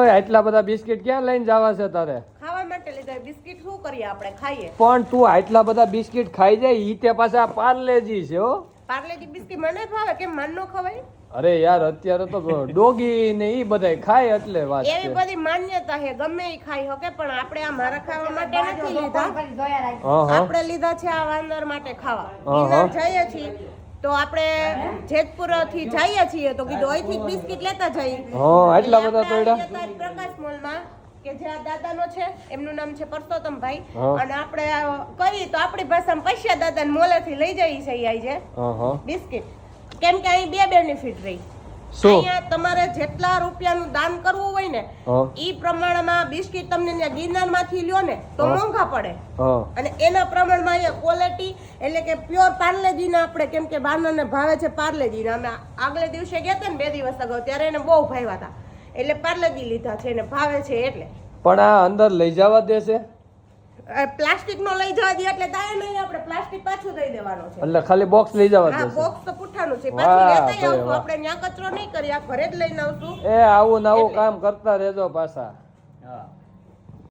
તોય આટલા બધા બિસ્કિટ ક્યાં લઈને જવા છે તારે? ખાવા માટે લીધા બિસ્કિટ. શું કરીએ આપણે? ખાઈએ. પણ તું આટલા બધા બિસ્કિટ ખાઈ જાય ઈ તે પાછા પાર્લેજી છે હો. પાર્લેજી બિસ્કિટ મને ભાવે, કેમ મન નો ખવાય? અરે યાર અત્યારે તો ડોગી ને ઈ બધાય ખાય એટલે વાત એવી છે. બધી માન્યતા છે, ગમે ઈ ખાઈ શકે, પણ આપણે આ મારા ખાવા માટે નથી લીધા. હા હા આપણે લીધા છે આ વાંદર માટે ખાવા. ગિરનાર જઈએ છીએ તો આપણે જેતપુર થી જઈએ છીએ તો કીધું અહીંથી બિસ્કિટ લેતા જઈએ. હા આટલા બધા તોડ્યા. પ્રકાશ મોલ માં કે જે આ દાદાનો છે, એમનું નામ છે પરસોત્તમભાઈ, હા. અને આપણે કહીએ તો આપણી ભાષામાં પૈસા દાદા મોલેથી લઈ જઈએ છીએ આજે હા હા બિસ્કિટ. કેમ કે અહીં બે બેનિફિટ રહી. શું? અહીંયા તમારે જેટલા રૂપિયાનું દાન કરવું હોય ને હા ઈ પ્રમાણમાં બિસ્કિટ તમને ત્યાં ગિરનારમાંથી લ્યો ને તો મોંઘા પડે, હા અને એના પ્રમાણમાં અહીંયા ક્વોલિટી એટલે કે પ્યોર પાર્લેજીના આપણે, કેમ કે બારનાને ભાવે છે પાર્લેજીના. અમે આગલે દિવસે ગયા હતા ને 2 દિવસ અગાઉ, ત્યારે એને બહુ ભાવ્યા હતા, એટલે પાર્લેજી લીધા છે, એને ભાવે છે એટલે. પણ આ અંદર લઈ જવા દેશે? પ્લાસ્ટિક નો લઈ જવા દે એટલે દાય નહીં, આપણે પ્લાસ્ટિક પાછું દઈ દેવાનો છે. એટલે ખાલી બોક્સ લઈ જવા હા, દેશે? બોક્સ તો પુઠ્ઠાનું છે, વાહ, પાછું લેતા ભાઈ, આવશું. વાહ. આપણે ન્યા કચરો નહીં કરીએ, આ ઘરે જ લઈને આવશું. એ આવું ને આવું કામ કરતા રહેજો પાછા. હા